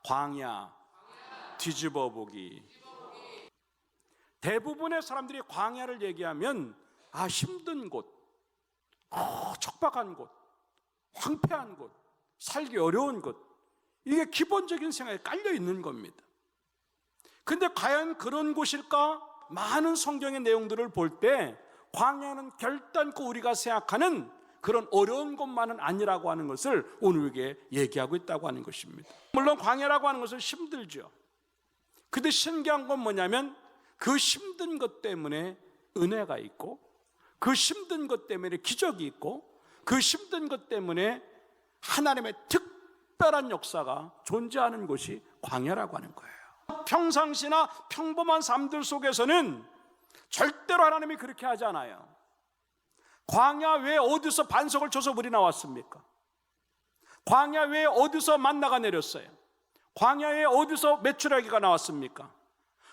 광야, 뒤집어보기. 대부분의 사람들이 광야를 얘기하면 힘든 곳, 척박한 곳, 황폐한 곳, 살기 어려운 곳, 이게 기본적인 생각에 깔려 있는 겁니다. 근데 과연 그런 곳일까? 많은 성경의 내용들을 볼 때 광야는 결단코 우리가 생각하는 그런 어려운 곳만은 아니라고 하는 것을 오늘 우리에게 얘기하고 있다고 하는 것입니다. 물론 광야라고 하는 것은 힘들죠. 근데 신기한 건 뭐냐면 그 힘든 것 때문에 은혜가 있고, 그 힘든 것 때문에 기적이 있고, 그 힘든 것 때문에 하나님의 특별한 역사가 존재하는 곳이 광야라고 하는 거예요. 평상시나 평범한 삶들 속에서는 절대로 하나님이 그렇게 하지 않아요. 광야 외에 어디서 반석을 쳐서 물이 나왔습니까? 광야 외에 어디서 만나가 내렸어요? 광야 외에 어디서 메추라기가 나왔습니까?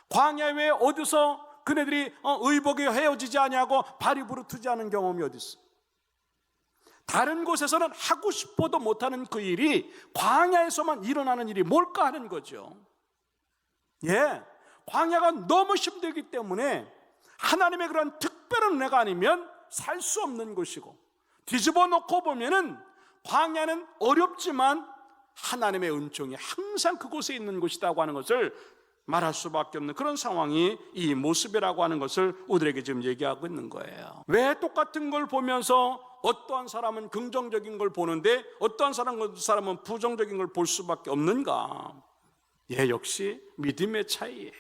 광야 외에 어디서 그네들이 의복이 헤어지지 아니하고 발이 부르트지 않은 경험이 어디 있어? 다른 곳에서는 하고 싶어도 못하는 그 일이 광야에서만 일어나는 일이 뭘까 하는 거죠. 광야가 너무 힘들기 때문에 하나님의 그런 특별한 은혜가 아니면 살 수 없는 곳이고, 뒤집어 놓고 보면은 광야는 어렵지만 하나님의 은총이 항상 그곳에 있는 곳이라고 하는 것을 말할 수밖에 없는 그런 상황이 이 모습이라고 하는 것을 우리에게 지금 얘기하고 있는 거예요. 왜 똑같은 걸 보면서 어떠한 사람은 긍정적인 걸 보는데 어떠한 사람은 부정적인 걸 볼 수밖에 없는가? 역시 믿음의 차이예요.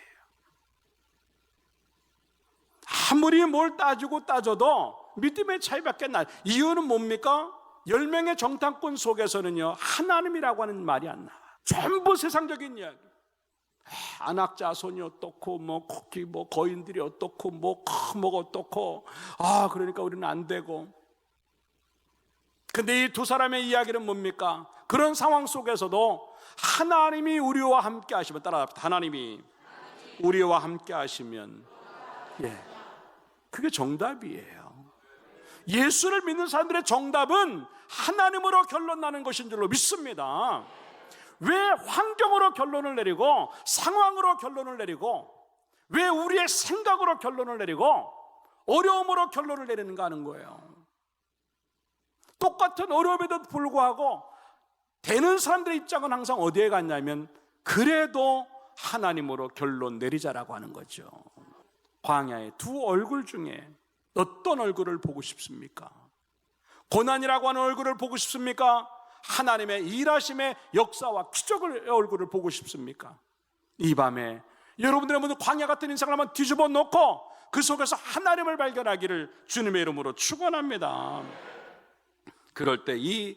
아무리 뭘 따져도 믿음의 차이밖에 안 나요. 이유는 뭡니까? 10명의 정탐꾼 속에서는요, 하나님이라고 하는 말이 안 나와. 전부 세상적인 이야기. 안악자손이 어떻고, 쿠키, 거인들이 어떻고, 뭐가 어떻고, 그러니까 우리는 안 되고. 근데 이 두 사람의 이야기는 뭡니까? 그런 상황 속에서도 하나님이 우리와 함께 하시면, 따라합시다. 하나님이 우리와 함께 하시면, 그게 정답이에요. 예수를 믿는 사람들의 정답은 하나님으로 결론 나는 것인 줄로 믿습니다. 왜 환경으로 결론을 내리고, 상황으로 결론을 내리고, 왜 우리의 생각으로 결론을 내리고 어려움으로 결론을 내리는가 하는 거예요. 똑같은 어려움에도 불구하고 되는 사람들의 입장은 항상 어디에 갔냐면, 그래도 하나님으로 결론 내리자라고 하는 거죠. 광야의 두 얼굴 중에 어떤 얼굴을 보고 싶습니까? 고난이라고 하는 얼굴을 보고 싶습니까? 하나님의 일하심의 역사와 기적의 얼굴을 보고 싶습니까? 이 밤에 여러분들의 모든 광야 같은 인생을 한번 뒤집어 놓고 그 속에서 하나님을 발견하기를 주님의 이름으로 축원합니다. 그럴 때 이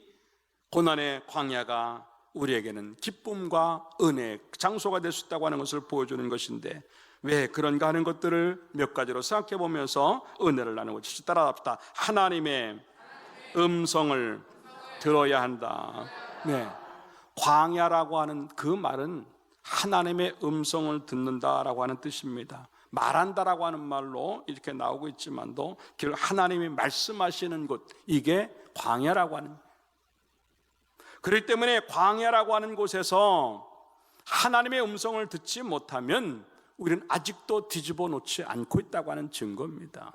고난의 광야가 우리에게는 기쁨과 은혜의 장소가 될 수 있다고 하는 것을 보여주는 것인데, 왜 그런가 하는 것들을 몇 가지로 생각해 보면서 은혜를 나누고 싶습니다. 따라합시다. 하나님의 음성을 들어야 한다. 광야라고 하는 그 말은 하나님의 음성을 듣는다라고 하는 뜻입니다. 말한다라고 하는 말로 이렇게 나오고 있지만도 결국 하나님이 말씀하시는 곳, 이게 광야라고 하는, 그렇기 때문에 광야라고 하는 곳에서 하나님의 음성을 듣지 못하면 우리는 아직도 뒤집어 놓지 않고 있다고 하는 증거입니다.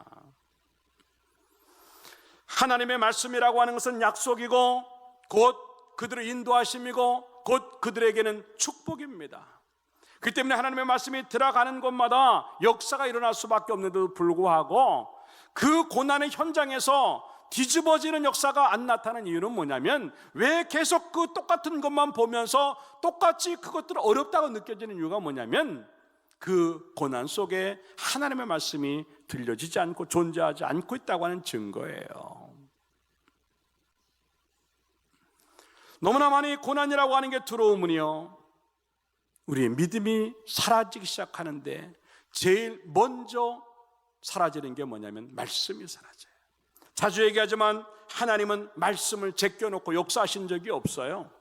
하나님의 말씀이라고 하는 것은 약속이고 곧 그들의 인도하심이고 곧 그들에게는 축복입니다. 그렇기 때문에 하나님의 말씀이 들어가는 곳마다 역사가 일어날 수밖에 없는데도 불구하고 그 고난의 현장에서 뒤집어지는 역사가 안 나타나는 이유는 뭐냐면, 왜 계속 그 똑같은 것만 보면서 똑같이 그것들이 어렵다고 느껴지는 이유가 뭐냐면, 그 고난 속에 하나님의 말씀이 들려지지 않고 존재하지 않고 있다고 하는 증거예요. 너무나 많이 고난이라고 하는 게 들어오면요, 우리의 믿음이 사라지기 시작하는데 제일 먼저 사라지는 게 뭐냐면 말씀이 사라져요. 자주 얘기하지만 하나님은 말씀을 제껴놓고 역사하신 적이 없어요.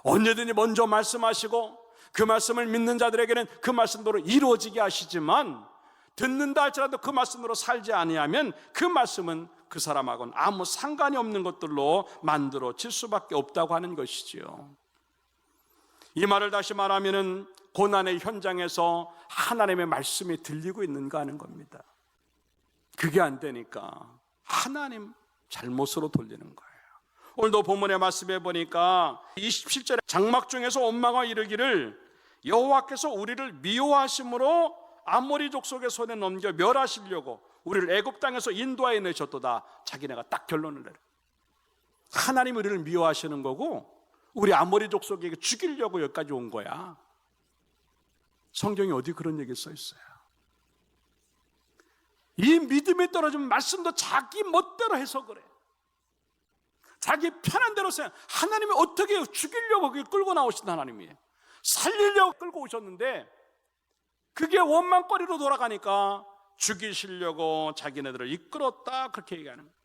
언제든지 먼저 말씀하시고 그 말씀을 믿는 자들에게는 그 말씀대로 이루어지게 하시지만, 듣는다 할지라도 그 말씀으로 살지 아니하면 그 말씀은 그 사람하고는 아무 상관이 없는 것들로 만들어질 수밖에 없다고 하는 것이지요. 이 말을 다시 말하면은 고난의 현장에서 하나님의 말씀이 들리고 있는가 하는 겁니다. 그게 안 되니까 하나님 잘못으로 돌리는 거예요. 오늘도 본문의 말씀에 보니까 27절에 장막 중에서 원망하여 이르기를 여호와께서 우리를 미워하심으로 아모리 족속의 손에 넘겨 멸하시려고 우리를 애굽 땅에서 인도하여 내셨도다. 자기네가 딱 결론을 내려. 하나님 우리를 미워하시는 거고 우리 아모리 족속에게 죽이려고 여기까지 온 거야. 성경에 어디 그런 얘기 써 있어요? 이 믿음이 떨어지면 말씀도 자기 멋대로 해석을 해. 자기 편한 대로 생각. 하나님이 어떻게 죽이려고 끌고 나오신 하나님이에요. 살리려고 끌고 오셨는데 그게 원망거리로 돌아가니까 죽이시려고 자기네들을 이끌었다, 그렇게 얘기하는 거예요.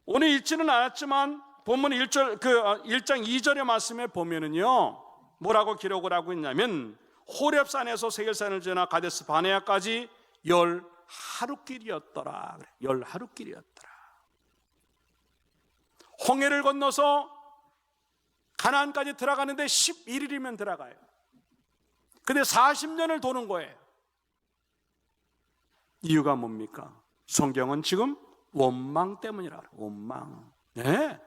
오늘 읽지는 않았지만 본문 1장 2절의 말씀에 보면은요, 뭐라고 기록을 하고 있냐면 호렙산에서 세겔산을 지나 가데스 바네아까지 10하루길이었더라. 10하루길이었더라. 홍해를 건너서 가나안까지 들어가는데 11일이면 들어가요. 근데 40년을 도는 거예요. 이유가 뭡니까? 성경은 지금 원망 때문이라 그래요. 원망. 네.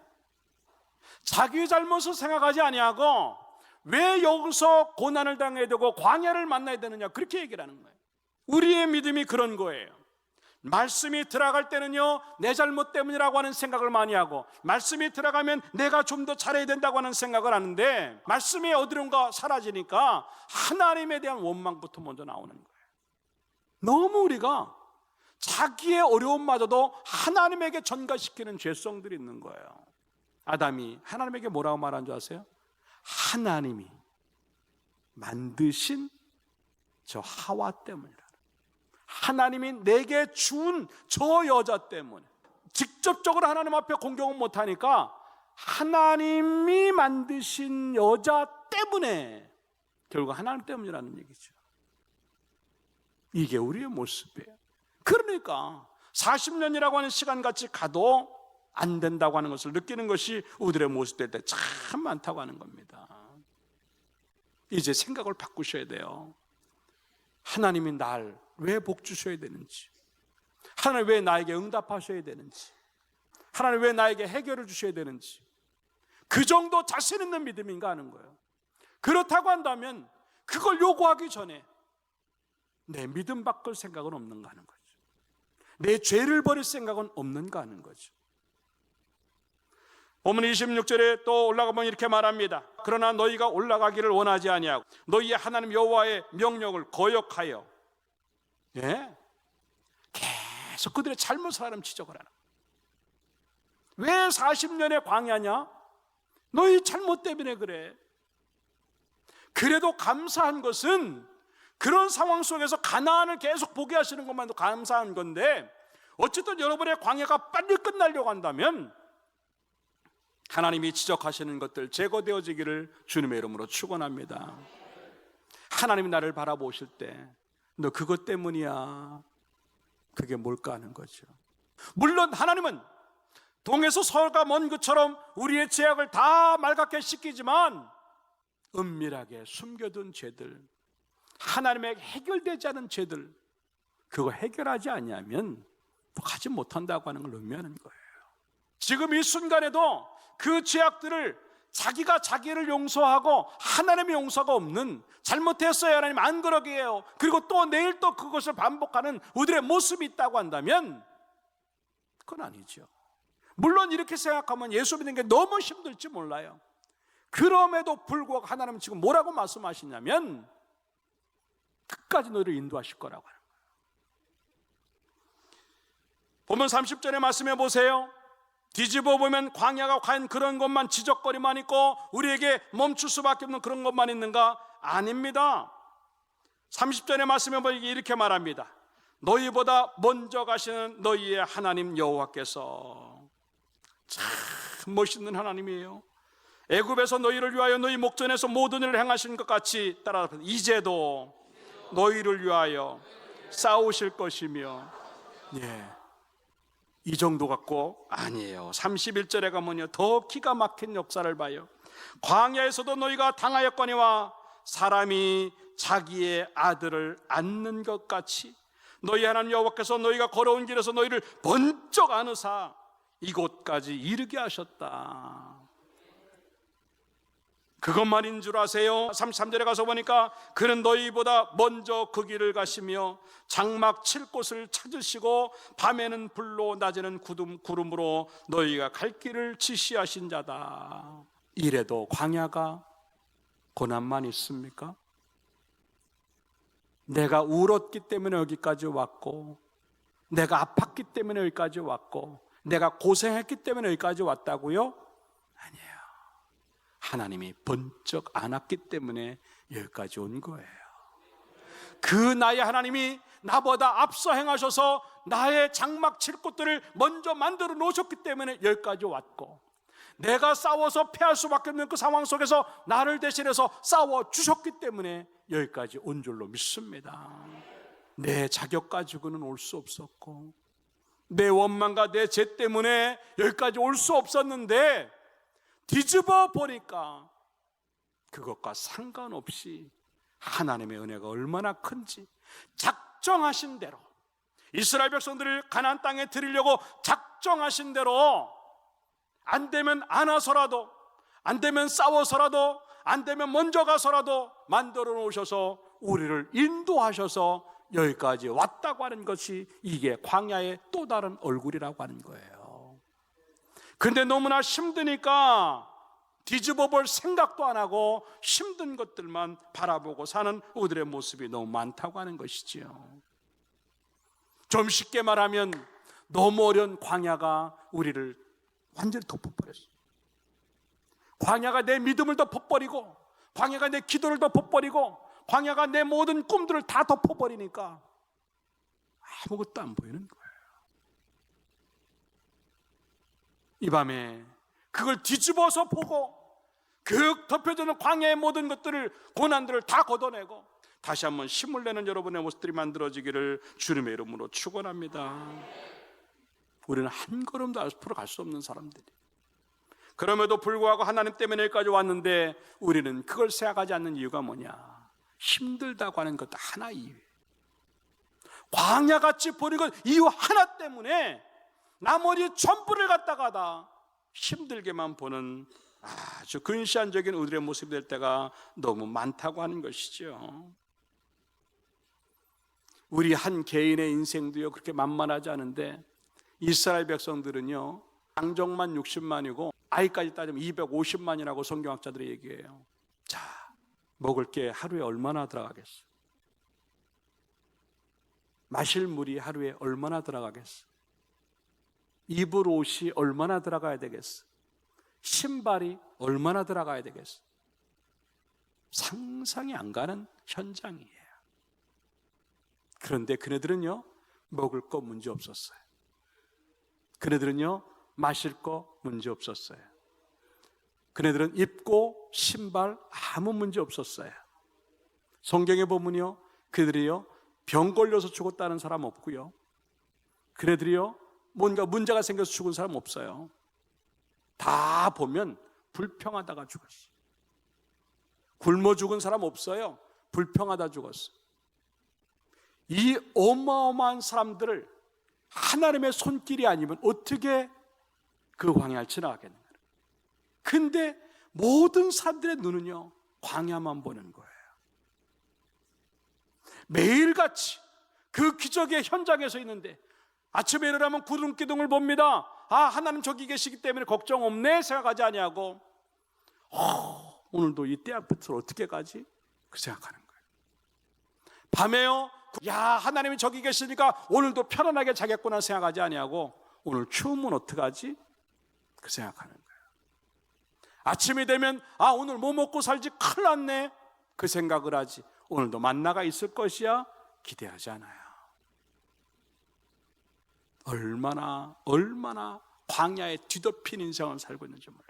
자기 잘못을 생각하지 아니하고 왜 여기서 고난을 당해야 되고 광야를 만나야 되느냐, 그렇게 얘기를 하는 거예요. 우리의 믿음이 그런 거예요. 말씀이 들어갈 때는요, 내 잘못 때문이라고 하는 생각을 많이 하고, 말씀이 들어가면 내가 좀 더 잘해야 된다고 하는 생각을 하는데, 말씀이 어디론가 사라지니까 하나님에 대한 원망부터 먼저 나오는 거예요. 너무 우리가 자기의 어려움마저도 하나님에게 전가시키는 죄성들이 있는 거예요. 아담이 하나님에게 뭐라고 말한 줄 아세요? 하나님이 만드신 저 하와 때문이라. 하나님이 내게 준 저 여자 때문에. 직접적으로 하나님 앞에 공경은 못하니까 하나님이 만드신 여자 때문에, 결국 하나님 때문이라는 얘기죠. 이게 우리의 모습이에요. 그러니까 40년이라고 하는 시간같이 가도 안 된다고 하는 것을 느끼는 것이 우리들의 모습될 때 참 많다고 하는 겁니다. 이제 생각을 바꾸셔야 돼요. 하나님이 날 왜 복 주셔야 되는지, 하나님 왜 나에게 응답하셔야 되는지, 하나님 왜 나에게 해결을 주셔야 되는지, 그 정도 자신 있는 믿음인가 하는 거예요. 그렇다고 한다면 그걸 요구하기 전에 내 믿음 바꿀 생각은 없는가 하는 거죠. 내 죄를 버릴 생각은 없는가 하는 거죠. 본문 26절에 또 올라가면 이렇게 말합니다. 그러나 너희가 올라가기를 원하지 아니하고 너희의 하나님 여호와의 명령을 거역하여, 계속 그들의 잘못을 하나님 지적을 하는 거예요. 왜 40년의 광야냐? 너희 잘못 때문에 그래. 그래도 감사한 것은 그런 상황 속에서 가나안을 계속 보게 하시는 것만도 감사한 건데, 어쨌든 여러분의 광야가 빨리 끝나려고 한다면 하나님이 지적하시는 것들 제거되어지기를 주님의 이름으로 축원합니다. 하나님이 나를 바라보실 때 너 그것 때문이야, 그게 뭘까 하는 거죠. 물론 하나님은 동에서 서가 먼 것처럼 우리의 죄악을 다 말갛게 씻기지만 은밀하게 숨겨둔 죄들, 하나님에게 해결되지 않은 죄들, 그거 해결하지 않으면 또 가지 못한다고 하는 걸 의미하는 거예요. 지금 이 순간에도 그 죄악들을 자기가 자기를 용서하고 하나님의 용서가 없는, 잘못했어요 하나님 안 그러게 해요, 그리고 또 내일 또 그것을 반복하는 우리의 모습이 있다고 한다면 그건 아니죠. 물론 이렇게 생각하면 예수 믿는 게 너무 힘들지 몰라요. 그럼에도 불구하고 하나님은 지금 뭐라고 말씀하시냐면 끝까지 너희를 인도하실 거라고 하는 거예요. 보면 30절의 말씀해 보세요. 뒤집어 보면 광야가 과연 그런 것만 지적거리만 있고 우리에게 멈출 수밖에 없는 그런 것만 있는가? 아닙니다. 30절의 말씀에 보면 이렇게 말합니다. 너희보다 먼저 가시는 너희의 하나님 여호와께서, 참 멋있는 하나님이에요. 애굽에서 너희를 위하여 너희 목전에서 모든 일을 행하신 것 같이 따라 이제도 너희를 위하여 싸우실 것이며, 이 정도 갖고 아니에요. 31절에 가면요 더 기가 막힌 역사를 봐요. 광야에서도 너희가 당하였거니와 사람이 자기의 아들을 안는 것 같이 너희 하나님 여호와께서 너희가 걸어온 길에서 너희를 번쩍 안으사 이곳까지 이르게 하셨다. 그것만인 줄 아세요? 33절에 가서 보니까 그는 너희보다 먼저 그 길을 가시며 장막 칠 곳을 찾으시고 밤에는 불로 낮에는 구름으로 너희가 갈 길을 지시하신 자다. 이래도 광야가 고난만 있습니까? 내가 울었기 때문에 여기까지 왔고, 내가 아팠기 때문에 여기까지 왔고, 내가 고생했기 때문에 여기까지 왔다고요? 아니에요. 하나님이 번쩍 안았기 때문에 여기까지 온 거예요. 그 나의 하나님이 나보다 앞서 행하셔서 나의 장막 칠 곳들을 먼저 만들어 놓으셨기 때문에 여기까지 왔고, 내가 싸워서 패할 수밖에 없는 그 상황 속에서 나를 대신해서 싸워 주셨기 때문에 여기까지 온 줄로 믿습니다. 내 자격 가지고는 올 수 없었고, 내 원망과 내 죄 때문에 여기까지 올 수 없었는데, 뒤집어 보니까 그것과 상관없이 하나님의 은혜가 얼마나 큰지, 작정하신 대로 이스라엘 백성들을 가나안 땅에 들이려고 작정하신 대로 안 되면 안아서라도, 안 되면 싸워서라도, 안 되면 먼저 가서라도 만들어 놓으셔서 우리를 인도하셔서 여기까지 왔다고 하는 것이 이게 광야의 또 다른 얼굴이라고 하는 거예요. 근데 너무나 힘드니까 뒤집어 볼 생각도 안 하고 힘든 것들만 바라보고 사는 우리들의 모습이 너무 많다고 하는 것이지요. 좀 쉽게 말하면 너무 어려운 광야가 우리를 완전히 덮어버렸어요. 광야가 내 믿음을 덮어버리고, 광야가 내 기도를 덮어버리고, 광야가 내 모든 꿈들을 다 덮어버리니까 아무것도 안 보이는 거예요. 이 밤에 그걸 뒤집어서 보고 그 덮여지는 광야의 모든 것들을, 고난들을 다 걷어내고 다시 한번 힘을 내는 여러분의 모습들이 만들어지기를 주님의 이름으로 축원합니다. 우리는 한 걸음도 앞으로 갈 수 없는 사람들이, 그럼에도 불구하고 하나님 때문에 여기까지 왔는데 우리는 그걸 생각하지 않는 이유가 뭐냐? 힘들다고 하는 것도 하나 이유예요. 광야같이 보는 것 이유 하나 때문에 나머지 전부를 갖다가 다 힘들게만 보는 아주 근시안적인 우리의 모습이 될 때가 너무 많다고 하는 것이죠. 우리 한 개인의 인생도요 그렇게 만만하지 않은데, 이스라엘 백성들은요 장정만 60만이고 아이까지 따지면 250만이라고 성경학자들이 얘기해요. 자, 먹을 게 하루에 얼마나 들어가겠어? 마실 물이 하루에 얼마나 들어가겠어? 입을 옷이 얼마나 들어가야 되겠어? 신발이 얼마나 들어가야 되겠어? 상상이 안 가는 현장이에요. 그런데 그네들은요 먹을 거 문제 없었어요. 그네들은요 마실 거 문제 없었어요. 그네들은 입고 신발 아무 문제 없었어요. 성경에 보면요 그들이요 병 걸려서 죽었다는 사람 없고요, 그네들이요 뭔가 문제가 생겨서 죽은 사람 없어요. 다 보면 불평하다가 죽었어요. 굶어 죽은 사람 없어요. 불평하다 죽었어요. 이 어마어마한 사람들을 하나님의 손길이 아니면 어떻게 그 광야를 지나가겠는가? 근데 모든 사람들의 눈은요 광야만 보는 거예요. 매일같이 그 기적의 현장에서 있는데 아침에 일어나면 구름기둥을 봅니다. 아, 하나님 저기 계시기 때문에 걱정 없네 생각하지 아니하고 오늘도 이 때 앞부터 어떻게 가지? 그 생각하는 거예요. 밤에요, 야 하나님이 저기 계시니까 오늘도 편안하게 자겠구나 생각하지 아니하고 오늘 추우면 어떡하지? 그 생각하는 거예요. 아침이 되면 아 오늘 뭐 먹고 살지 큰일 났네 그 생각을 하지, 오늘도 만나가 있을 것이야 기대하지 않아요. 얼마나 광야에 뒤덮인 인생을 살고 있는지 몰라요.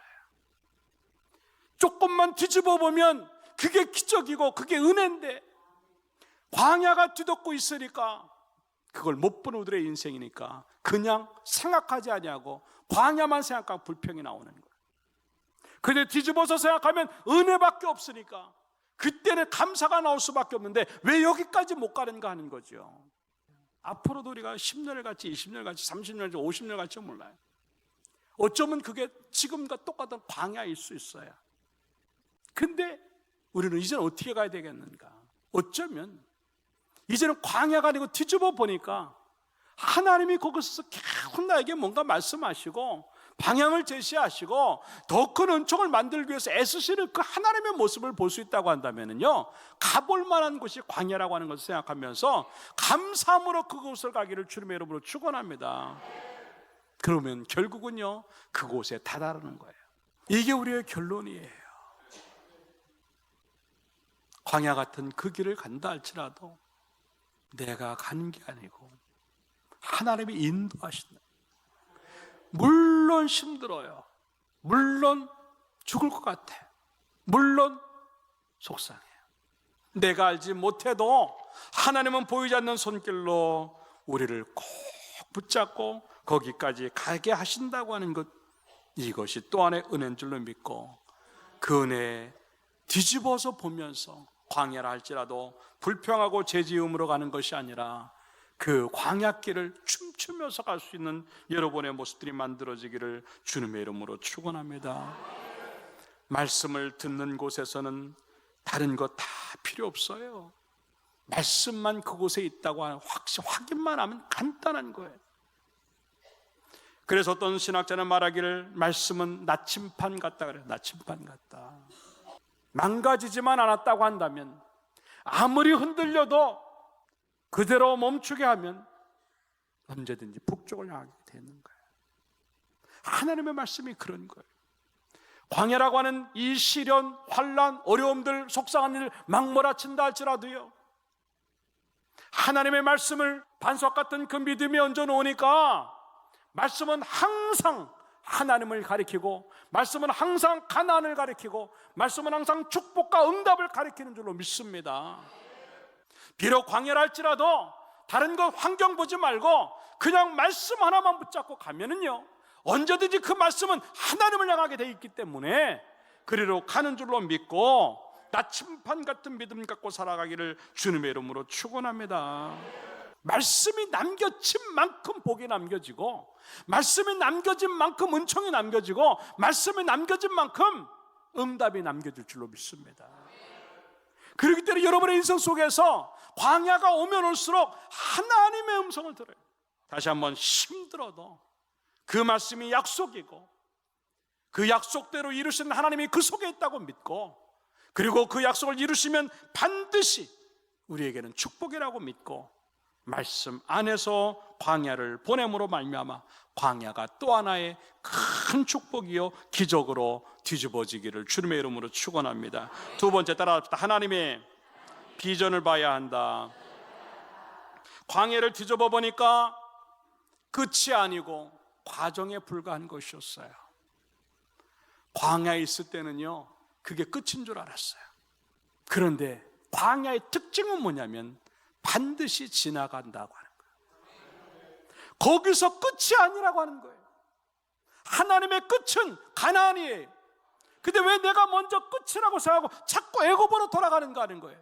조금만 뒤집어 보면 그게 기적이고 그게 은혜인데 광야가 뒤덮고 있으니까 그걸 못 보는 우리의 인생이니까 그냥 생각하지 아니하고 광야만 생각하고 불평이 나오는 거예요. 근데 뒤집어서 생각하면 은혜밖에 없으니까 그때는 감사가 나올 수밖에 없는데 왜 여기까지 못 가는가 하는 거죠. 앞으로도 우리가 10년을 갈지 20년을 갈지 30년을 갈지 50년을 갈지 몰라요. 어쩌면 그게 지금과 똑같은 광야일 수 있어요. 근데 우리는 이제는 어떻게 가야 되겠는가? 어쩌면 이제는 광야가 아니고 뒤집어 보니까 하나님이 거기서 계속 나에게 뭔가 말씀하시고 방향을 제시하시고 더 큰 은총을 만들기 위해서 애쓰시는 그 하나님의 모습을 볼 수 있다고 한다면요, 가볼 만한 곳이 광야라고 하는 것을 생각하면서 감사함으로 그곳을 가기를 주님의 이름으로 축원합니다. 그러면 결국은요, 그곳에 다다르는 거예요. 이게 우리의 결론이에요. 광야 같은 그 길을 간다 할지라도 내가 가는 게 아니고 하나님이 인도하신다. 물론 힘들어요. 물론 죽을 것 같아. 물론 속상해요. 내가 알지 못해도 하나님은 보이지 않는 손길로 우리를 꼭 붙잡고 거기까지 가게 하신다고 하는 것, 이것이 또 하나의 은혜인 줄로 믿고 그 은혜에 뒤집어서 보면서 광야라 할지라도 불평하고 죄지음으로 가는 것이 아니라 그 광야길을 춤추면서 갈 수 있는 여러분의 모습들이 만들어지기를 주님의 이름으로 축원합니다. 말씀을 듣는 곳에서는 다른 것 다 필요 없어요. 말씀만 그곳에 있다고 확인만 하면 간단한 거예요. 그래서 어떤 신학자는 말하기를 말씀은 나침판 같다 그래요. 나침판 같다. 망가지지만 않았다고 한다면 아무리 흔들려도 그대로 멈추게 하면 언제든지 북쪽을 향하게 되는 거예요. 하나님의 말씀이 그런 거예요. 광야라고 하는 이 시련, 환난, 어려움들, 속상한 일 막 몰아친다 할지라도요, 하나님의 말씀을 반석 같은 그 믿음에 얹어 놓으니까 말씀은 항상 하나님을 가리키고, 말씀은 항상 가나안을 가리키고, 말씀은 항상 축복과 응답을 가리키는 줄로 믿습니다. 비록 광야라 할지라도 다른 것 환경 보지 말고 그냥 말씀 하나만 붙잡고 가면은요, 언제든지 그 말씀은 하나님을 향하게 되어 있기 때문에 그리로 가는 줄로 믿고 나침판 같은 믿음 갖고 살아가기를 주님의 이름으로 축원합니다. 말씀이 남겨진 만큼 복이 남겨지고, 말씀이 남겨진 만큼 은총이 남겨지고, 말씀이 남겨진 만큼 응답이 남겨질 줄로 믿습니다. 그렇기 때문에 여러분의 인생 속에서 광야가 오면 올수록 하나님의 음성을 들어요. 다시 한번, 힘들어도 그 말씀이 약속이고 그 약속대로 이루신 하나님이 그 속에 있다고 믿고, 그리고 그 약속을 이루시면 반드시 우리에게는 축복이라고 믿고 말씀 안에서 광야를 보냄으로 말미암아 광야가 또 하나의 큰 축복이요 기적으로 뒤집어지기를 주님의 이름으로 축원합니다. 두 번째, 따라합시다. 하나님의 비전을 봐야 한다. 광야를 뒤집어 보니까 끝이 아니고 과정에 불과한 것이었어요. 광야에 있을 때는요, 그게 끝인 줄 알았어요. 그런데 광야의 특징은 뭐냐면 반드시 지나간다고 하는 거예요. 거기서 끝이 아니라고 하는 거예요. 하나님의 끝은 가나안이에요. 근데 왜 내가 먼저 끝이라고 생각하고 자꾸 애굽으로 돌아가는가 하는 거예요.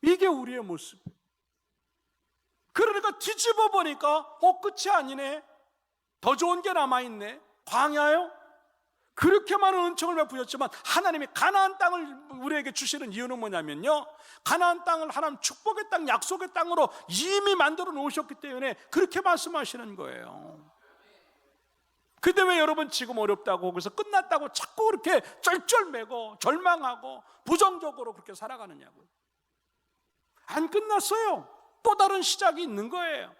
이게 우리의 모습이에요. 그러니까 뒤집어 보니까 끝이 아니네, 더 좋은 게 남아있네. 광야요? 그렇게 많은 은총을 베푸셨지만 하나님이 가나안 땅을 우리에게 주시는 이유는 뭐냐면요, 가나안 땅을 하나님 축복의 땅, 약속의 땅으로 이미 만들어 놓으셨기 때문에 그렇게 말씀하시는 거예요. 근데 왜 여러분 지금 어렵다고, 그래서 끝났다고 자꾸 그렇게 쩔쩔매고 절망하고 부정적으로 그렇게 살아가느냐고요. 안 끝났어요. 또 다른 시작이 있는 거예요.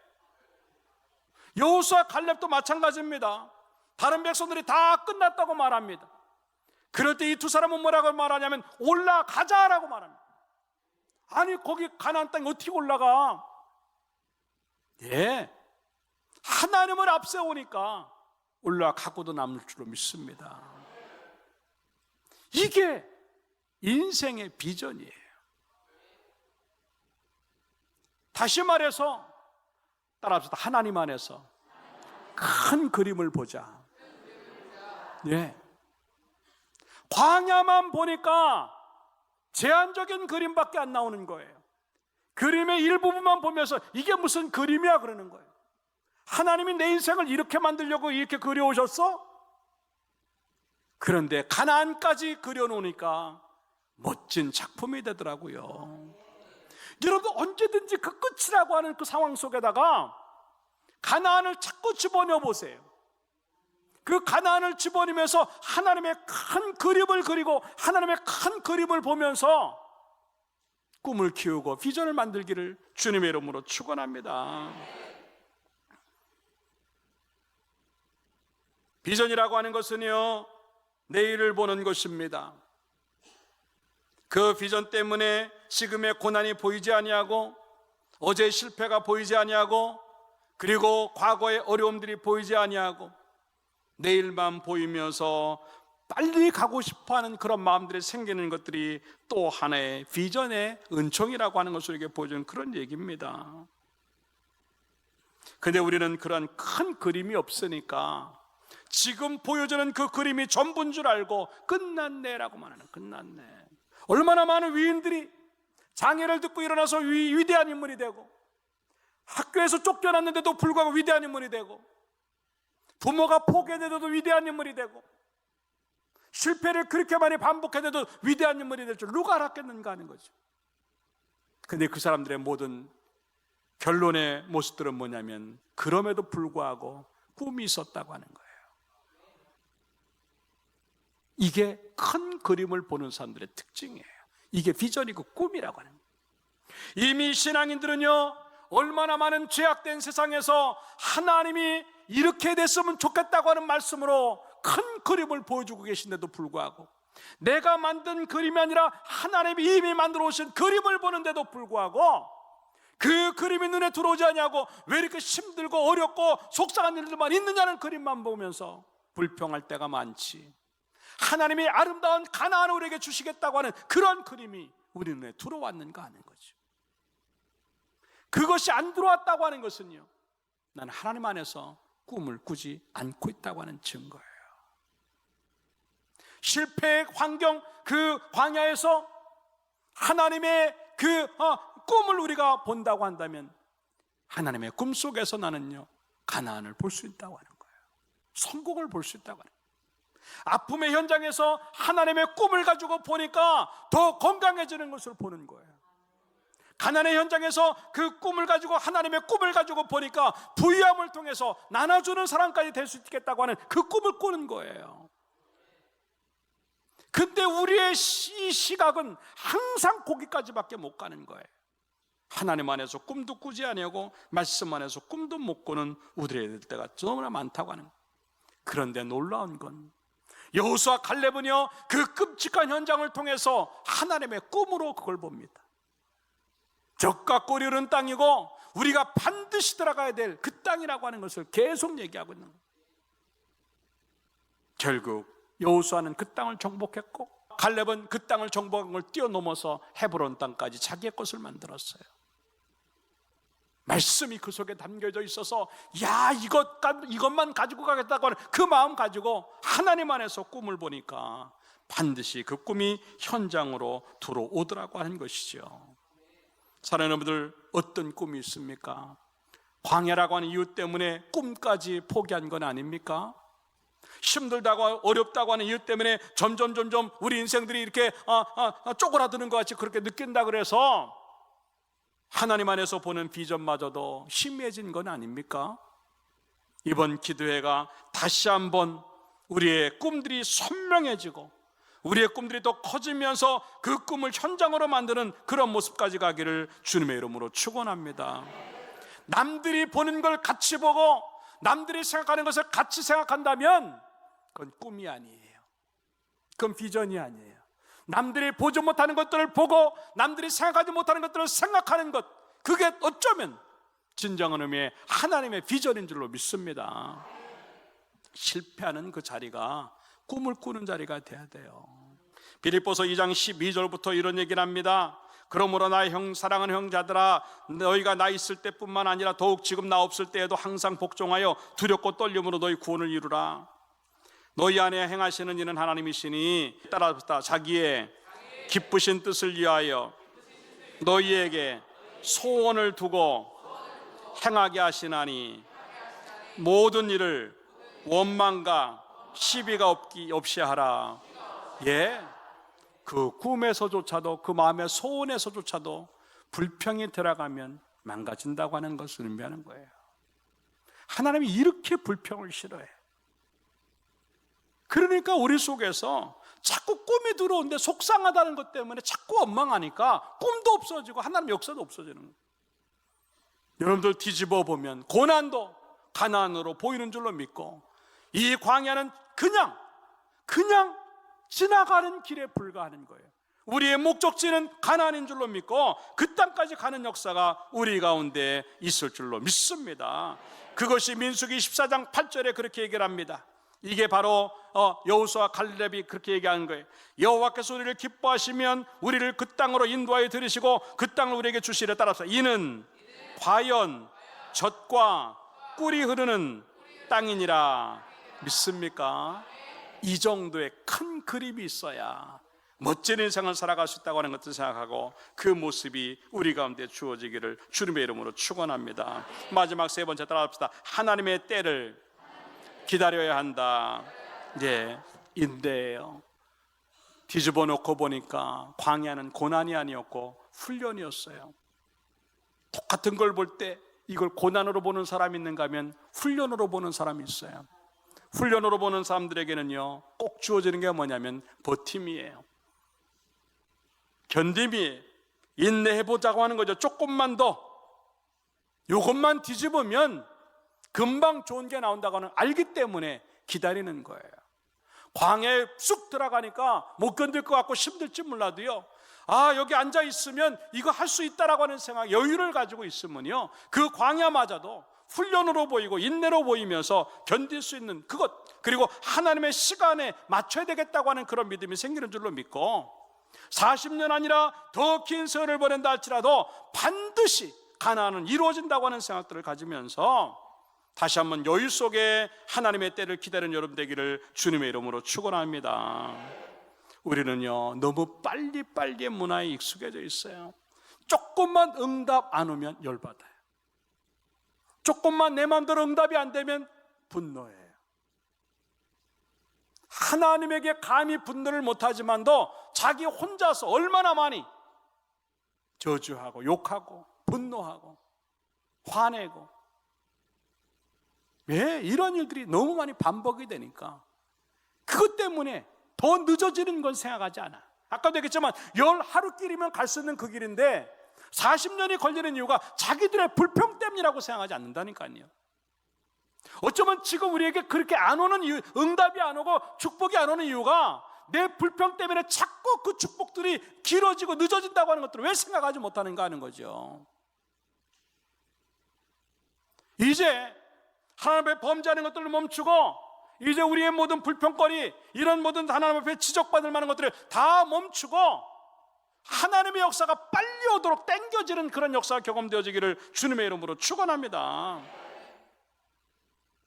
여호수아, 갈렙도 마찬가지입니다. 다른 백성들이 다 끝났다고 말합니다. 그럴 때 이 두 사람은 뭐라고 말하냐면 올라가자라고 말합니다. 아니, 거기 가나안 땅에 어떻게 올라가? 예, 하나님을 앞세우니까 올라가고도 남을 줄로 믿습니다. 이게 인생의 비전이에요. 다시 말해서 따라합시다. 하나님 안에서 큰 그림을 보자. 예. 광야만 보니까 제한적인 그림밖에 안 나오는 거예요. 그림의 일부분만 보면서 이게 무슨 그림이야 그러는 거예요. 하나님이 내 인생을 이렇게 만들려고 이렇게 그려오셨어? 그런데 가나안까지 그려놓으니까 멋진 작품이 되더라고요. 여러분, 언제든지 그 끝이라고 하는 그 상황 속에다가 가나안을 자꾸 집어넣어 보세요. 그 가나안을 집어넣으면서 하나님의 큰 그림을 그리고 하나님의 큰 그림을 보면서 꿈을 키우고 비전을 만들기를 주님의 이름으로 축원합니다. 비전이라고 하는 것은요, 내일을 보는 것입니다. 그 비전 때문에 지금의 고난이 보이지 아니하고 어제의 실패가 보이지 아니하고 그리고 과거의 어려움들이 보이지 아니하고 내일만 보이면서 빨리 가고 싶어하는 그런 마음들이 생기는 것들이 또 하나의 비전의 은총이라고 하는 것을 이렇게 보여주는 그런 얘기입니다. 근데 우리는 그런 큰 그림이 없으니까 지금 보여주는 그 그림이 전부인 줄 알고 끝났네라고 말하는, 끝났네. 얼마나 많은 위인들이 장애를 듣고 일어나서 위대한 인물이 되고, 학교에서 쫓겨났는데도 불구하고 위대한 인물이 되고, 부모가 포기해도 위대한 인물이 되고, 실패를 그렇게 많이 반복해도 위대한 인물이 될 줄 누가 알았겠는가 하는 거죠. 근데 그 사람들의 모든 결론의 모습들은 뭐냐면 그럼에도 불구하고 꿈이 있었다고 하는 거예요. 이게 큰 그림을 보는 사람들의 특징이에요. 이게 비전이고 꿈이라고 하는 거예요. 이미 신앙인들은요, 얼마나 많은 죄악된 세상에서 하나님이 이렇게 됐으면 좋겠다고 하는 말씀으로 큰 그림을 보여주고 계신데도 불구하고, 내가 만든 그림이 아니라 하나님이 이미 만들어 오신 그림을 보는데도 불구하고 그 그림이 눈에 들어오지 않냐고, 왜 이렇게 힘들고 어렵고 속상한 일들만 있느냐는 그림만 보면서 불평할 때가 많지, 하나님이 아름다운 가나안을 우리에게 주시겠다고 하는 그런 그림이 우리 눈에 들어왔는가 하는 거죠. 그것이 안 들어왔다고 하는 것은요, 나는 하나님 안에서 꿈을 꾸지 않고 있다고 하는 증거예요. 실패의 환경, 그 광야에서 하나님의 그 꿈을 우리가 본다고 한다면 하나님의 꿈 속에서 나는요, 가나안을 볼 수 있다고 하는 거예요. 성공을 볼 수 있다고 하는 거예요. 아픔의 현장에서 하나님의 꿈을 가지고 보니까 더 건강해지는 것을 보는 거예요. 가난의 현장에서 그 꿈을 가지고, 하나님의 꿈을 가지고 보니까 부유함을 통해서 나눠주는 사람까지 될 수 있겠다고 하는 그 꿈을 꾸는 거예요. 근데 우리의 이 시각은 항상 거기까지밖에 못 가는 거예요. 하나님 안에서 꿈도 꾸지 아니하고 말씀 안에서 꿈도 못 꾸는 우리들이 될 때가 너무나 많다고 하는 거예요. 그런데 놀라운 건 여호수아 갈렙은요, 그 끔찍한 현장을 통해서 하나님의 꿈으로 그걸 봅니다. 적과 꼴이 흐르는 땅이고 우리가 반드시 들어가야 될 그 땅이라고 하는 것을 계속 얘기하고 있는 거예요. 결국 여호수아는 그 땅을 정복했고 갈렙은 그 땅을 정복한 걸 뛰어넘어서 헤브론 땅까지 자기의 것을 만들었어요. 말씀이 그 속에 담겨져 있어서, 야, 이것만 가지고 가겠다고 하는 그 마음 가지고 하나님 안에서 꿈을 보니까 반드시 그 꿈이 현장으로 들어오더라고 하는 것이죠. 사랑하는 여러분들, 어떤 꿈이 있습니까? 광야라고 하는 이유 때문에 꿈까지 포기한 건 아닙니까? 힘들다고 어렵다고 하는 이유 때문에 점점 우리 인생들이 이렇게 쪼그라드는 것 같이 그렇게 느낀다 그래서 하나님 안에서 보는 비전마저도 희미해진 건 아닙니까? 이번 기도회가 다시 한번 우리의 꿈들이 선명해지고 우리의 꿈들이 더 커지면서 그 꿈을 현장으로 만드는 그런 모습까지 가기를 주님의 이름으로 축원합니다. 남들이 보는 걸 같이 보고 남들이 생각하는 것을 같이 생각한다면 그건 꿈이 아니에요. 그건 비전이 아니에요. 남들이 보지 못하는 것들을 보고 남들이 생각하지 못하는 것들을 생각하는 것, 그게 어쩌면 진정한 의미의 하나님의 비전인 줄로 믿습니다. 실패하는 그 자리가 꿈을 꾸는 자리가 돼야 돼요. 빌립보서 2장 12절부터 이런 얘기를 합니다. 그러므로 나의 사랑하는 형제들아, 너희가 나 있을 때뿐만 아니라 더욱 지금 나 없을 때에도 항상 복종하여 두렵고 떨림으로 너희 구원을 이루라. 너희 안에 행하시는 이는 하나님이시니 따라서 자기의 기쁘신 뜻을 위하여 너희에게 소원을 두고 행하게 하시나니 모든 일을 원망과 시비가 없이 하라. 예, 그 꿈에서조차도 그 마음의 소원에서조차도 불평이 들어가면 망가진다고 하는 것을 의미하는 거예요. 하나님이 이렇게 불평을 싫어해. 그러니까 우리 속에서 자꾸 꿈이 들어오는데 속상하다는 것 때문에 자꾸 원망하니까 꿈도 없어지고 하나님 역사도 없어지는 거예요. 여러분들 뒤집어 보면 고난도 가난으로 보이는 줄로 믿고 이 광야는 그냥 지나가는 길에 불과하는 거예요. 우리의 목적지는 가나안인 줄로 믿고 그 땅까지 가는 역사가 우리 가운데 있을 줄로 믿습니다. 그것이 민수기 14장 8절에 그렇게 얘기를 합니다. 이게 바로 여호수아 갈렙이 그렇게 얘기하는 거예요. 여호와께서 우리를 기뻐하시면 우리를 그 땅으로 인도하여 들이시고 그 땅을 우리에게 주시려. 따라서 이는 과연 젖과 꿀이 흐르는 땅이니라. 믿습니까? 이 정도의 큰 그림이 있어야 멋진 인생을 살아갈 수 있다고 하는 것을 생각하고 그 모습이 우리 가운데 주어지기를 주님의 이름으로 축원합니다. 마지막 세 번째 따라합시다. 하나님의 때를 기다려야 한다. 네, 인대예요. 뒤집어 놓고 보니까 광야는 고난이 아니었고 훈련이었어요. 똑같은 걸 볼 때 이걸 고난으로 보는 사람이 있는가 하면 훈련으로 보는 사람이 있어요. 훈련으로 보는 사람들에게는요 꼭 주어지는 게 뭐냐면 버팀이에요. 견딤이, 인내해보자고 하는 거죠. 조금만 더 이것만 뒤집으면 금방 좋은 게 나온다고 하는 알기 때문에 기다리는 거예요. 광야에 쑥 들어가니까 못 견딜 것 같고 힘들지 몰라도요, 아 여기 앉아 있으면 이거 할 수 있다라고 하는 생각, 여유를 가지고 있으면요 그 광야마저도 훈련으로 보이고 인내로 보이면서 견딜 수 있는 그것, 그리고 하나님의 시간에 맞춰야 되겠다고 하는 그런 믿음이 생기는 줄로 믿고 40년 아니라 더 긴 세월을 보낸다 할지라도 반드시 가나안은 이루어진다고 하는 생각들을 가지면서 다시 한번 여유 속에 하나님의 때를 기다리는 여러분 되기를 주님의 이름으로 축원합니다. 우리는요 너무 빨리빨리의 문화에 익숙해져 있어요. 조금만 응답 안 오면 열받아요. 조금만 내 마음대로 응답이 안 되면 분노해요. 하나님에게 감히 분노를 못하지만도 자기 혼자서 얼마나 많이 저주하고 욕하고 분노하고 화내고, 왜 이런 일들이 너무 많이 반복이 되니까 그것 때문에 더 늦어지는 건 생각하지 않아. 아까도 얘기했지만 열 하루길이면 갈 수 있는 그 길인데 40년이 걸리는 이유가 자기들의 불평 때문이라고 생각하지 않는다니까요. 어쩌면 지금 우리에게 그렇게 안 오는 이유, 응답이 안 오고 축복이 안 오는 이유가 내 불평 때문에 자꾸 그 축복들이 길어지고 늦어진다고 하는 것들을 왜 생각하지 못하는가 하는 거죠. 이제 하나님 앞에 범죄하는 것들을 멈추고 이제 우리의 모든 불평거리, 이런 모든 하나님 앞에 지적받을 만한 것들을 다 멈추고 하나님의 역사가 빨리 오도록 땡겨지는 그런 역사가 경험되어지기를 주님의 이름으로 축원합니다.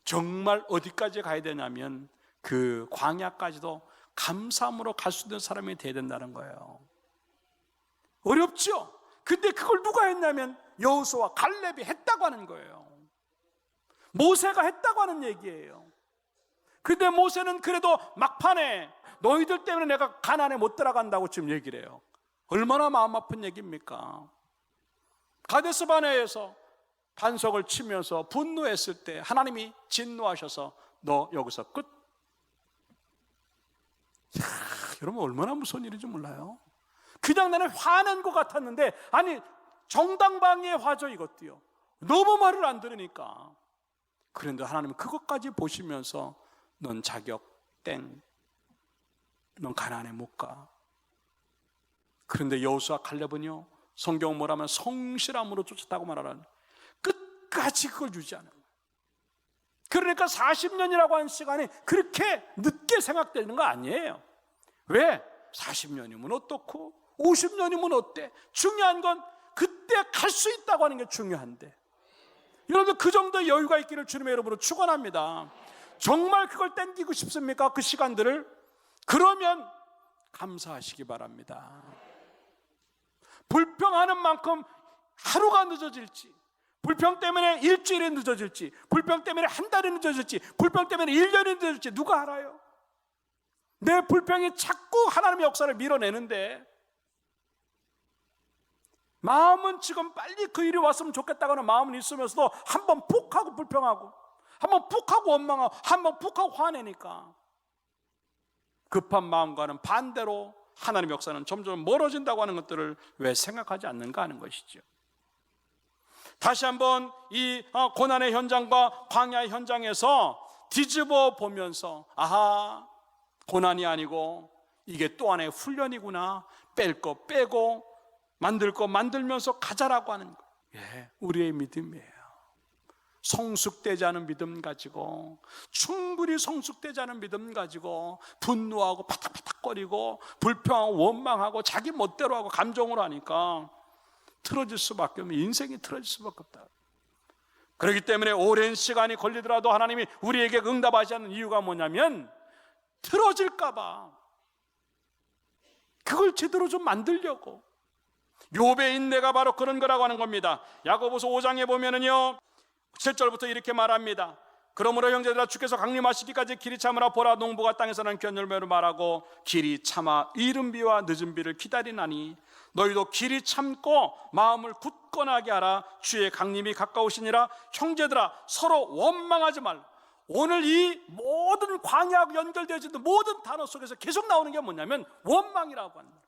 정말 어디까지 가야 되냐면 그 광야까지도 감사함으로 갈 수 있는 사람이 되어야 된다는 거예요. 어렵죠? 근데 그걸 누가 했냐면 여호수아 갈렙이 했다고 하는 거예요. 모세가 했다고 하는 얘기예요. 근데 모세는 그래도 막판에 너희들 때문에 내가 가나안에 못 들어간다고 지금 얘기를 해요. 얼마나 마음 아픈 얘기입니까? 가데스 바네에서 반석을 치면서 분노했을 때 하나님이 진노하셔서 너 여기서 끝. 여러분 얼마나 무서운 일인지 몰라요? 그냥 나는 화낸 것 같았는데 아니 정당방위의 화죠 이것도요. 너무 말을 안 들으니까. 그런데 하나님은 그것까지 보시면서 넌 자격 땡, 넌 가나안에 못 가. 그런데 여호수아 갈렙은요 성경은 뭐라면 성실함으로 쫓았다고 말하는, 끝까지 그걸 유지하는 거예요. 그러니까 40년이라고 하는 시간이 그렇게 늦게 생각되는 거 아니에요. 왜? 40년이면 어떻고 50년이면 어때? 중요한 건 그때 갈 수 있다고 하는 게 중요한데, 여러분들 그 정도의 여유가 있기를 주님의 이름으로 축원합니다. 정말 그걸 땡기고 싶습니까? 그 시간들을? 그러면 감사하시기 바랍니다. 불평하는 만큼 하루가 늦어질지, 불평 때문에 일주일이 늦어질지, 불평 때문에 한 달이 늦어질지, 불평 때문에 1년이 늦어질지 누가 알아요? 내 불평이 자꾸 하나님의 역사를 밀어내는데, 마음은 지금 빨리 그 일이 왔으면 좋겠다고 하는 마음은 있으면서도 한번 푹 하고 불평하고, 한번 푹 하고 원망하고, 한번 푹 하고 화내니까 급한 마음과는 반대로 하나님의 역사는 점점 멀어진다고 하는 것들을 왜 생각하지 않는가 하는 것이죠. 다시 한번 이 고난의 현장과 광야의 현장에서 뒤집어 보면서, 아하, 고난이 아니고 이게 또 하나의 훈련이구나, 뺄 거 빼고 만들 거 만들면서 가자라고 하는 거. 예, 우리의 믿음이에요. 성숙되지 않은 믿음 가지고, 충분히 성숙되지 않은 믿음 가지고 분노하고 파닥파닥거리고 불평하고 원망하고 자기 멋대로 하고 감정으로 하니까 틀어질 수밖에 없는, 인생이 틀어질 수밖에 없다. 그렇기 때문에 오랜 시간이 걸리더라도 하나님이 우리에게 응답하지 않는 이유가 뭐냐면, 틀어질까 봐 그걸 제대로 좀 만들려고. 욥의 인내가 바로 그런 거라고 하는 겁니다. 야고보서 5장에 보면은요 7절부터 이렇게 말합니다. 그러므로 형제들아, 주께서 강림하시기까지 길이 참으라. 보라, 농부가 땅에서는 견열매로 말하고 길이 참아 이른 비와 늦은 비를 기다리나니 너희도 길이 참고 마음을 굳건하게 하라. 주의 강림이 가까우시니라. 형제들아, 서로 원망하지 말라. 오늘 이 모든 광야하고 연결되어진 모든 단어 속에서 계속 나오는 게 뭐냐면 원망이라고 하는 거예요.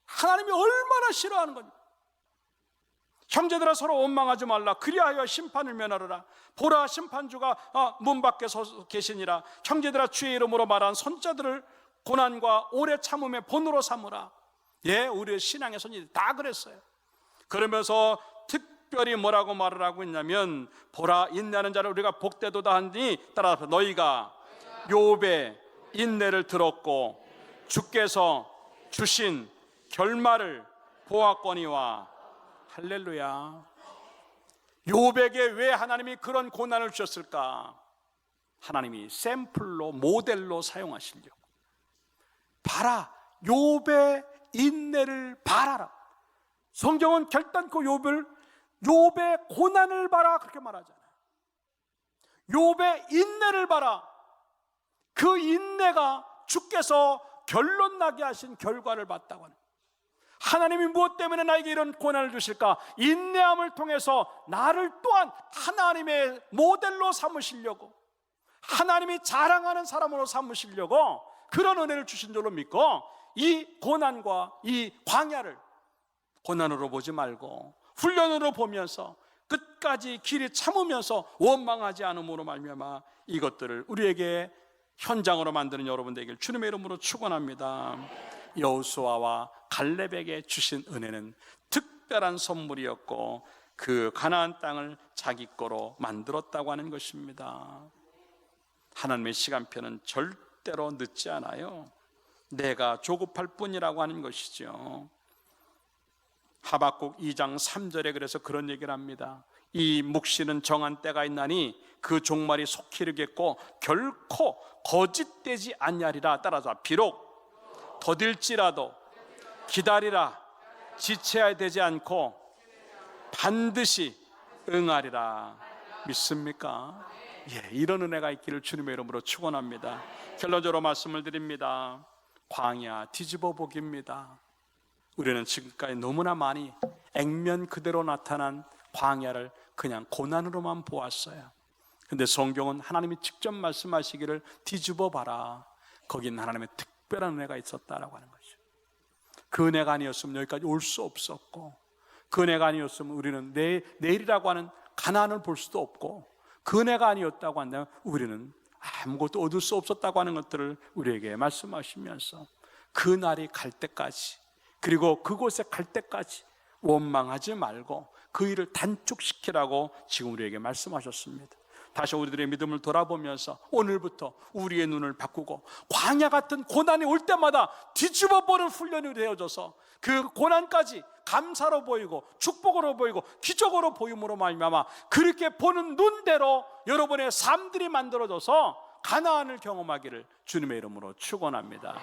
하나님이 얼마나 싫어하는 건지. 형제들아, 서로 원망하지 말라. 그리하여 심판을 면하리라. 보라, 심판주가 문 밖에 서 계시니라. 형제들아, 주의 이름으로 말한 선자들을 고난과 오래 참음의 본으로 삼으라. 예, 우리의 신앙의 선지들이 다 그랬어요. 그러면서 특별히 뭐라고 말을 하고 있냐면, 보라, 인내하는 자를 우리가 복되도다 하니 따라서 너희가 욥의 인내를 들었고 주께서 주신 결말을 보았거니와. 할렐루야. 욥에게 왜 하나님이 그런 고난을 주셨을까? 하나님이 샘플로, 모델로 사용하시려고. 봐라, 욥의 인내를 봐라. 성경은 결단코 욥의 고난을 봐라 그렇게 말하잖아요. 욥의 인내를 봐라. 그 인내가 주께서 결론 나게 하신 결과를 봤다고 하는. 하나님이 무엇 때문에 나에게 이런 고난을 주실까? 인내함을 통해서 나를 또한 하나님의 모델로 삼으시려고, 하나님이 자랑하는 사람으로 삼으시려고 그런 은혜를 주신 줄로 믿고, 이 고난과 이 광야를 고난으로 보지 말고 훈련으로 보면서 끝까지 길이 참으면서 원망하지 않음으로 말미암아 이것들을 우리에게 현장으로 만드는 여러분 되길 주님의 이름으로 축원합니다. 여호수아와 갈렙에게 주신 은혜는 특별한 선물이었고 그 가나안 땅을 자기 거로 만들었다고 하는 것입니다. 하나님의 시간표는 절대로 늦지 않아요. 내가 조급할 뿐이라고 하는 것이죠. 하박국 2장 3절에 그래서 그런 얘기를 합니다. 이 묵시는 정한 때가 있나니 그 종말이 속히 이르겠고 결코 거짓되지 아니하리라. 따라서 비록 더딜지라도 기다리라. 지체해야 되지 않고 반드시 응하리라. 믿습니까? 예, 이런 은혜가 있기를 주님의 이름으로 축원합니다. 결론적으로 말씀을 드립니다. 광야 뒤집어 보기입니다. 우리는 지금까지 너무나 많이 액면 그대로 나타난 광야를 그냥 고난으로만 보았어요. 근데 성경은 하나님이 직접 말씀하시기를 뒤집어 봐라. 거긴 하나님의 특별한 은혜가 있었다라고 하는 거죠. 그 은혜가 아니었으면 여기까지 올 수 없었고, 그 은혜가 아니었으면 우리는 내일이라고 하는 가난을 볼 수도 없고, 그 은혜가 아니었다고 한다면 우리는 아무것도 얻을 수 없었다고 하는 것들을 우리에게 말씀하시면서 그 날이 갈 때까지, 그리고 그곳에 갈 때까지 원망하지 말고 그 일을 단축시키라고 지금 우리에게 말씀하셨습니다. 다시 우리들의 믿음을 돌아보면서 오늘부터 우리의 눈을 바꾸고 광야 같은 고난이 올 때마다 뒤집어 보는 훈련이 되어져서 그 고난까지 감사로 보이고 축복으로 보이고 기적으로 보임으로 말미암아 그렇게 보는 눈대로 여러분의 삶들이 만들어져서 가나안을 경험하기를 주님의 이름으로 축원합니다.